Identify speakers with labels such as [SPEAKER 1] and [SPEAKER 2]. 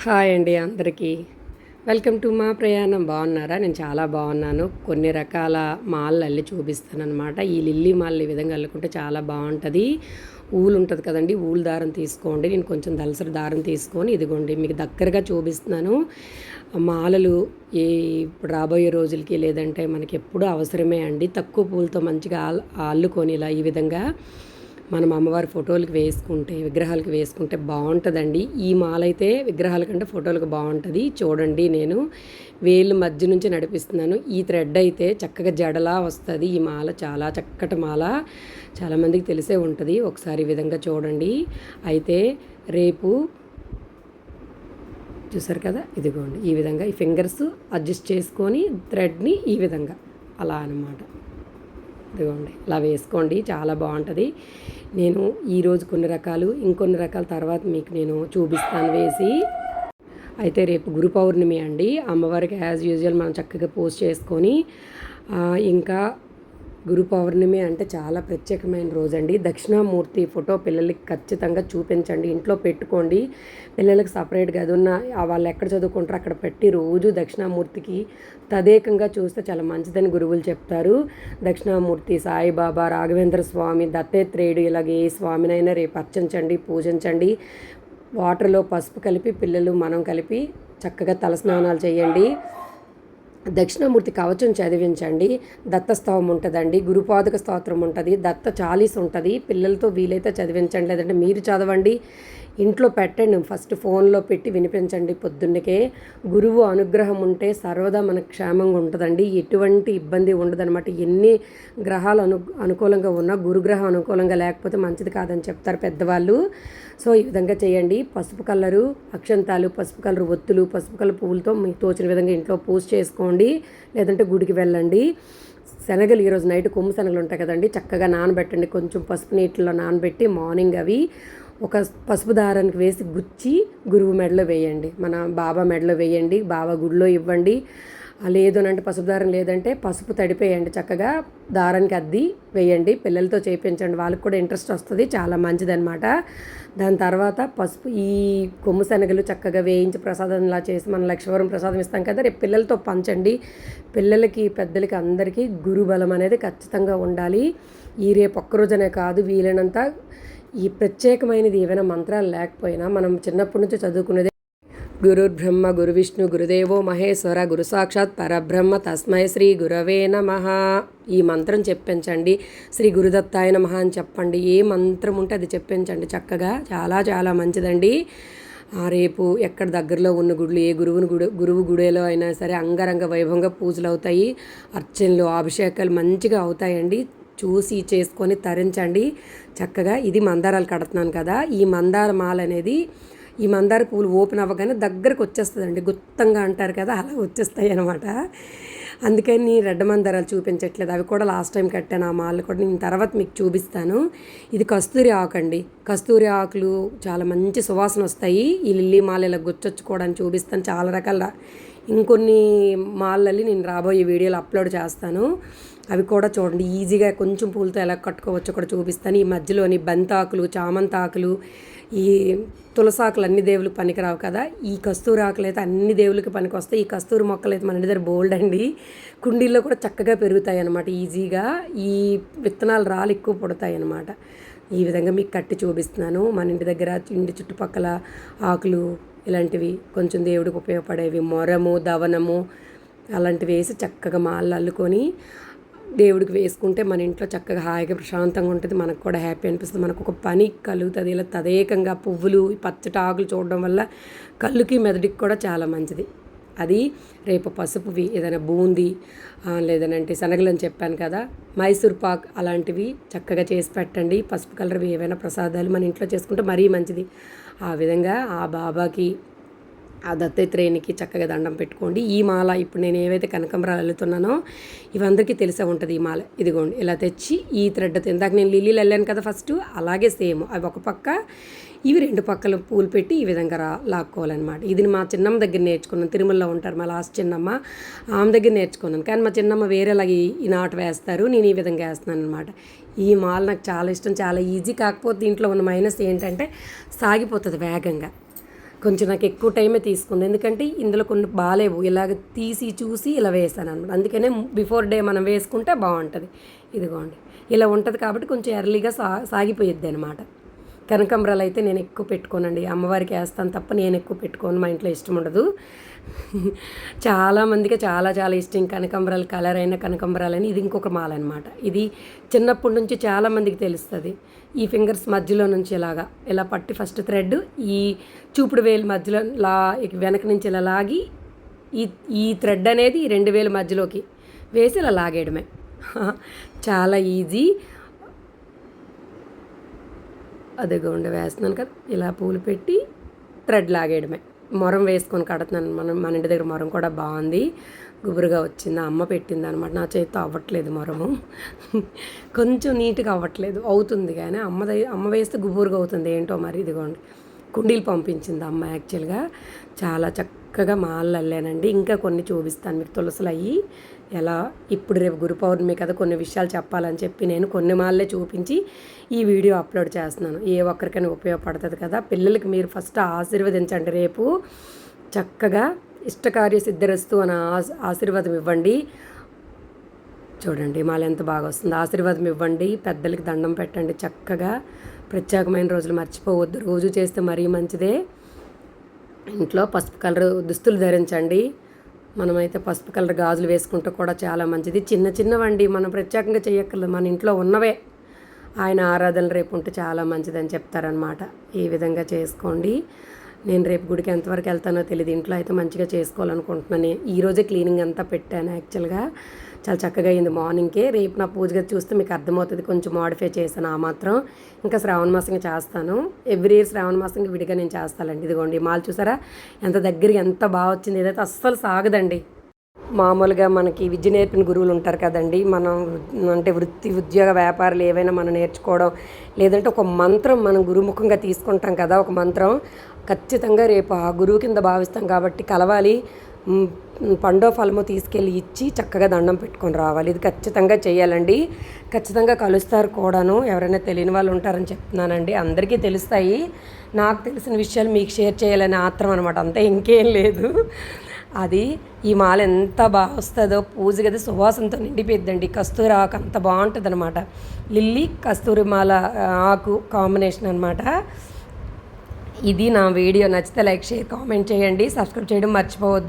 [SPEAKER 1] Hi అండి అందరికీ. Welcome to మా ప్రయాణం. బాగున్నారా? నేను చాలా బాగున్నాను. కొన్ని రకాల మాలలు అల్లి చూపిస్తానన్నమాట. ఈ లిల్లీ మాలలు ఈ విధంగా అల్లుకుంటే చాలా బాగుంటుంది. ఊలు ఉంటుంది కదండి, ఊలు దారం తీసుకోండి. నేను కొంచెం దలసరి దారం తీసుకొని ఇదిగోండి మీకు దగ్గరగా చూపిస్తున్నాను. మాలలు ఇప్పుడు రాబోయే రోజులకి లేదంటే మనకి ఎప్పుడూ అవసరమే అండి. తక్కువ పూలతో మంచిగా అల్లుకొని ఇలా ఈ విధంగా మనం అమ్మవారి ఫోటోలకు వేసుకుంటే, విగ్రహాలకు వేసుకుంటే బాగుంటుందండి. ఈ మాల అయితే విగ్రహాల కంటే ఫోటోలకు బాగుంటుంది. చూడండి, నేను వేలు మధ్య నుంచి నడిపిస్తున్నాను. ఈ థ్రెడ్ అయితే చక్కగా జడలా వస్తుంది. ఈ మాల చాలా చక్కటి మాల, చాలామందికి తెలిసే ఉంటుంది. ఒకసారి ఈ విధంగా చూడండి. అయితే రేపు చూసారు కదా, ఇదిగోండి ఈ విధంగా ఈ ఫింగర్స్ అడ్జస్ట్ చేసుకొని థ్రెడ్ని ఈ విధంగా అలా అనమాట. ఇదిగోండి ఇలా వేసుకోండి, చాలా బాగుంటుంది. నేను ఈరోజు కొన్ని రకాలు, ఇంకొన్ని రకాల తర్వాత మీకు నేను చూపిస్తాను వేసి. అయితే రేపు గురు పౌర్ణమి అండి. అమ్మవారికి యాజ్ యూజువల్ మనం చక్కగా పోస్ట్ చేసుకొని, ఇంకా గురు పౌర్ణమి అంటే చాలా ప్రత్యేకమైన రోజు అండి. దక్షిణామూర్తి ఫోటో పిల్లలకి ఖచ్చితంగా చూపించండి, ఇంట్లో పెట్టుకోండి. పిల్లలకి సపరేట్గా అది ఉన్న వాళ్ళు ఎక్కడ చదువుకుంటారో అక్కడ పెట్టి రోజు దక్షిణామూర్తికి తదేకంగా చూస్తే చాలా మంచిదని గురువులు చెప్తారు. దక్షిణామూర్తి, సాయిబాబా, రాఘవేంద్ర స్వామి, దత్తాత్రేయుడు, ఇలాగే ఏ స్వామినైనా రేపు అర్చించండి, పూజించండి. వాటర్లో పసుపు కలిపి పిల్లలు మనం కలిపి చక్కగా తలస్నానాలు చేయండి. దక్షిణామూర్తి కవచం చదివించండి. దత్తస్తవం ఉంటుందండి, గురుపాదుక స్తోత్రం ఉంటుంది, దత్త చాలీస్ ఉంటుంది. పిల్లలతో వీలైతే చదివించండి, లేదంటే మీరు చదవండి, ఇంట్లో పెట్టండి. ఫస్ట్ ఫోన్లో పెట్టి వినిపించండి. పొద్దున్నకే గురువు అనుగ్రహం ఉంటే సర్వదా మనకు క్షేమంగా ఉంటుందండి. ఎటువంటి ఇబ్బంది ఉండదన్నమాట. ఎన్ని గ్రహాలు అనుకూలంగా ఉన్నా గురుగ్రహం అనుకూలంగా లేకపోతే మంచిది కాదని చెప్తారు పెద్దవాళ్ళు. సో ఈ విధంగా చేయండి. పసుపు కలరు అక్షంతాలు, పసుపు కలరు ఒత్తులు, పసుపు కలర్ పువ్వులతో మీకు తోచిన విధంగా ఇంట్లో పూజ చేసుకోండి, లేదంటే గుడికి వెళ్ళండి. శనగలు ఈరోజు నైట్ కొమ్ము శనగలు ఉంటాయి కదండి, చక్కగా నానబెట్టండి. కొంచెం పసుపు నీటిలో నానబెట్టి మార్నింగ్ అవి ఒక పసుపు దారానికి వేసి గుచ్చి గురువు మెడలో వేయండి, మన బాబా మెడలో వేయండి, బాబా గుడిలో ఇవ్వండి. లేదు అంటే పసుపు దారం లేదంటే పసుపు తడిపేయండి, చక్కగా దారానికి అద్ది వేయండి. పిల్లలతో చేయించండి, వాళ్ళకి కూడా ఇంట్రెస్ట్ వస్తుంది, చాలా మంచిదన్నమాట. దాని తర్వాత పసుపు ఈ కొమ్ము శనగలు చక్కగా వేయించి ప్రసాదంలా చేసి మనం లక్ష్మీవరం ప్రసాదం ఇస్తాం కదా, రేపు పిల్లలతో పంచండి. పిల్లలకి పెద్దలకి అందరికీ గురుబలం అనేది ఖచ్చితంగా ఉండాలి. ఈ రేపు ఒక్కరోజనే కాదు, వీలైనంత ఈ ప్రత్యేకమైనది ఏవైనా మంత్రాలు లేకపోయినా మనం చిన్నప్పటి నుంచి చదువుకునేది గురుర్బ్రహ్మ గురు విష్ణు గురుదేవో మహేశ్వర గురు సాక్షాత్ పరబ్రహ్మ తస్మై శ్రీ గురవే నమః. ఈ మంత్రం చెప్పించండి. శ్రీ గురుదత్తాయ నమః అని చెప్పండి. ఏ మంత్రం ఉంటే అది చెప్పించండి చక్కగా, చాలా చాలా మంచిదండి. రేపు ఎక్కడ దగ్గరలో ఉన్న గుడులు, ఏ గురువు గుడిలో అయినా సరే అంగరంగ వైభవంగా పూజలు అవుతాయి, అర్చనలు, అభిషేకాలు మంచిగా అవుతాయండి. చూసి చేసుకొని తరించండి చక్కగా. ఇది మందారాలు కడుతున్నాను కదా, ఈ మందార మాల అనేది, ఈ మందార పువ్వులు ఓపెన్ అవ్వగానే దగ్గరకు వచ్చేస్తుందండి, గుత్తంగా అంటారు కదా, అలా వచ్చేస్తాయి అనమాట. అందుకని రెడ్ మందారాలు చూపించట్లేదు, అవి కూడా లాస్ట్ టైం కట్టాను. ఆ మాలు కూడా నేను తర్వాత మీకు చూపిస్తాను. ఇది కస్తూరి ఆకు అండి. కస్తూరి ఆకులు చాలా మంచి సువాసన వస్తాయి. ఈ లిల్లీ మాల ఇలా గుచ్చొచ్చుకోవడానికి చూపిస్తాను. చాలా రకాల ఇంకొన్ని మాలల్ని నేను రాబోయే వీడియోలు అప్లోడ్ చేస్తాను, అవి కూడా చూడండి. ఈజీగా కొంచెం పూలతో ఎలా కట్టుకోవచ్చో కూడా చూపిస్తాను. ఈ మధ్యలోని బంతాకులు, చామంతాకులు, ఈ తులసాకులు అన్ని దేవులకు పనికిరావు కదా, ఈ కస్తూరి ఆకులు అయితే అన్ని దేవులకి పనికి వస్తాయి. ఈ కస్తూరి మొక్కలు అయితే మన ఇంటి దగ్గర బోల్డ్ అండి, కుండీల్లో కూడా చక్కగా పెరుగుతాయి అన్నమాట. ఈజీగా ఈ విత్తనాలు రాళ్ళు ఎక్కువ పుడతాయి అన్నమాట. ఈ విధంగా మీకు కట్టి చూపిస్తున్నాను. మన ఇంటి దగ్గర ఇంటి చుట్టుపక్కల ఆకులు ఇలాంటివి కొంచెం దేవుడికి ఉపయోగపడేవి, మొరము, దవనము అలాంటివి వేసి చక్కగా మాలలు అల్లుకొని దేవుడికి వేసుకుంటే మన ఇంట్లో చక్కగా హాయిగా ప్రశాంతంగా ఉంటుంది. మనకు కూడా హ్యాపీ అనిపిస్తుంది, మనకు ఒక పని కలుగుతుంది. ఇలా తదేకంగా పువ్వులు, పచ్చటి ఆకులు చూడడం వల్ల కళ్ళుకి మెదడుకి కూడా చాలా మంచిది. అది రేపు పసుపువి ఏదైనా బూందీ లేదనంటే శనగలు అని చెప్పాను కదా, మైసూర్ పాక్ అలాంటివి చక్కగా చేసి పెట్టండి. పసుపు కలర్వి ఏవైనా ప్రసాదాలు మన ఇంట్లో చేసుకుంటే మరీ మంచిది. ఆ విధంగా ఆ బాబాకి, ఆ దత్తాత్రేయునికి చక్కగా దండం పెట్టుకోండి. ఈ మాల ఇప్పుడు నేను ఏవైతే కనకంబరాలు అల్లుతున్నానో ఇవందరికీ తెలిసే ఉంటుంది. ఈ మాల ఇదిగోండి ఇలా తెచ్చి ఈ థ్రెడ్తో, ఇందాక నేను లిల్లీలు వెళ్ళాను కదా ఫస్ట్, అలాగే సేమ్ అవి ఒక పక్క, ఇవి రెండు పక్కల పూలు పెట్టి ఈ విధంగా లాక్కోవాలన్నమాట. ఇది మా చిన్నమ్మ దగ్గర నేర్చుకున్నాను. తిరుమలలో ఉంటారు మా లాస్ట్ చిన్నమ్మ, ఆమె దగ్గర నేర్చుకున్నాను. కానీ మా చిన్నమ్మ వేరేలాగా ఈ నాటు వేస్తారు, నేను ఈ విధంగా వేస్తున్నాను అనమాట. ఈ మాల నాకు చాలా ఇష్టం, చాలా ఈజీ. కాకపోతే దీంట్లో ఉన్న మైనస్ ఏంటంటే సాగిపోతుంది వేగంగా. కొంచెం నాకు ఎక్కువ టైమే తీసుకుంది, ఎందుకంటే ఇందులో కొన్ని బాగాలేవు, ఇలాగ తీసి చూసి ఇలా వేసాను అనమాట. అందుకనే బిఫోర్ డే మనం వేసుకుంటే బాగుంటుంది. ఇదిగోండి ఇలా ఉంటుంది కాబట్టి కొంచెం ఎర్లీగా సాగిపోయిద్ది అనమాట. కనకాంబరాలు అయితే నేను ఎక్కువ పెట్టుకోనండి, అమ్మవారికి వేస్తాను తప్ప నేను ఎక్కువ పెట్టుకోను, మా ఇంట్లో ఇష్టం ఉండదు. చాలామందికి చాలా చాలా ఇష్టం కనకాంబరాలు, కలర్ అయిన కనకాంబరాలని. ఇది ఇంకొక మాల అనమాట. ఇది చిన్నప్పటి నుంచి చాలామందికి తెలుస్తుంది. ఈ ఫింగర్స్ మధ్యలో నుంచి ఇలా పట్టి ఫస్ట్ థ్రెడ్ ఈ చూపుడు వేలు మధ్యలో వెనక నుంచి ఇలా లాగి ఈ థ్రెడ్ అనేది 2 వేలు మధ్యలోకి వేసి ఇలా లాగేయడమే. చాలా ఈజీ. అదిగోండి వేస్తున్నాను కదా, ఇలా పూలు పెట్టి థ్రెడ్ లాగేయడమే. మొరం వేసుకొని కడుతున్నాను. మన ఇంటి దగ్గర మొరం కూడా బాగుంది, గుబురుగా వచ్చింది. అమ్మ పెట్టింది అనమాట. నా చేతితో అవ్వట్లేదు మొరము, కొంచెం నీట్గా అవ్వట్లేదు, అవుతుంది కానీ అమ్మ వేస్తే గుబురుగా అవుతుంది ఏంటో మరి. ఇదిగోండి కుండీలు పంపించింది అమ్మ. యాక్చువల్గా చాలా చక్కగా మాలలు అల్లానండి. ఇంకా కొన్ని చూపిస్తాను మీకు తులసులు అయ్యి ఎలా. ఇప్పుడు రేపు గురు పౌర్ణమి కదా, కొన్ని విషయాలు చెప్పాలని చెప్పి నేను కొన్ని మాలలే చూపించి ఈ వీడియో అప్లోడ్ చేస్తున్నాను. ఏ ఒక్కరికైనా ఉపయోగపడుతుంది కదా. పిల్లలకి మీరు ఫస్ట్ ఆశీర్వదించండి. రేపు చక్కగా ఇష్టకార్య సిద్ధిరస్తు అని ఆశీర్వాదం ఇవ్వండి. చూడండి మాల ఎంత బాగా వస్తుంది. ఆశీర్వాదం ఇవ్వండి, పెద్దలకి దండం పెట్టండి. చక్కగా ప్రత్యేకమైన రోజులు మర్చిపోవద్దు, రోజు చేస్తే మరీ మంచిదే. ఇంట్లో పసుపు కలర్ దుస్తులు ధరించండి. మనమైతే పసుపు కలర్ గాజులు వేసుకుంటే కూడా చాలా మంచిది. చిన్న చిన్నవండి, మనం ప్రత్యేకంగా చేయక్కర్లేదు, మన ఇంట్లో ఉన్నవే. ఆయన ఆరాధనలు రేపు ఉంటే చాలా మంచిదని చెప్తారనమాట. ఈ విధంగా చేసుకోండి. నేను రేపు గుడికి ఎంతవరకు వెళ్తానో తెలియదు, ఇంట్లో అయితే మంచిగా చేసుకోవాలనుకుంటున్నాను. ఈరోజే క్లీనింగ్ అంతా పెట్టాను. యాక్చువల్గా చాలా చక్కగా అయింది మార్నింగ్కే. రేపు నా పూజ గది చూస్తే మీకు అర్థమవుతుంది, కొంచెం మోడిఫై చేశాను ఆ మాత్రం. ఇంకా శ్రావణ మాసంగా చేస్తాను, ఎవ్రీ ఇయర్ శ్రావణ మాసంగా విడిగా నేను చేస్తానండి. ఇదిగోండి మాల చూసారా ఎంత దగ్గరికి ఎంత బాగా వచ్చింది. ఇదైతే అస్సలు సాగదండి. మామూలుగా మనకి విద్య నేర్పిన గురువులు ఉంటారు కదండి, మనం అంటే వృత్తి ఉద్యోగ వ్యాపారాలు ఏవైనా మనం నేర్చుకోవడం, లేదంటే ఒక మంత్రం మనం గురుముఖంగా తీసుకుంటాం కదా, ఒక మంత్రం ఖచ్చితంగా రేపు ఆ గురువు కింద భావిస్తాం కాబట్టి కలవాలి. పండో ఫలమో తీసుకెళ్ళి ఇచ్చి చక్కగా దండం పెట్టుకొని రావాలి. ఇది ఖచ్చితంగా చేయాలండి. ఖచ్చితంగా కలుస్తారు కూడాను. ఎవరైనా తెలియని వాళ్ళు ఉంటారని చెప్తున్నానండి. అందరికీ తెలుస్తాయి. నాకు తెలిసిన విషయాలు మీకు షేర్ చేయాలని ఆత్రం అనమాట, అంతే, ఇంకేం లేదు. అది ఈ మాల ఎంత బాగా వస్తుందో, పూజ గది సువాసనతో నిండిపోయిద్దండి. కస్తూరి ఆకు అంత బాగుంటుంది అనమాట. లిల్లీ కస్తూరి మాల ఆకు కాంబినేషన్ అనమాట. ఇది నా వీడియో నచ్చితే లైక్, షేర్, కామెంట్ చేయండి. సబ్స్క్రైబ్ చేయడం మర్చిపోవద్దు.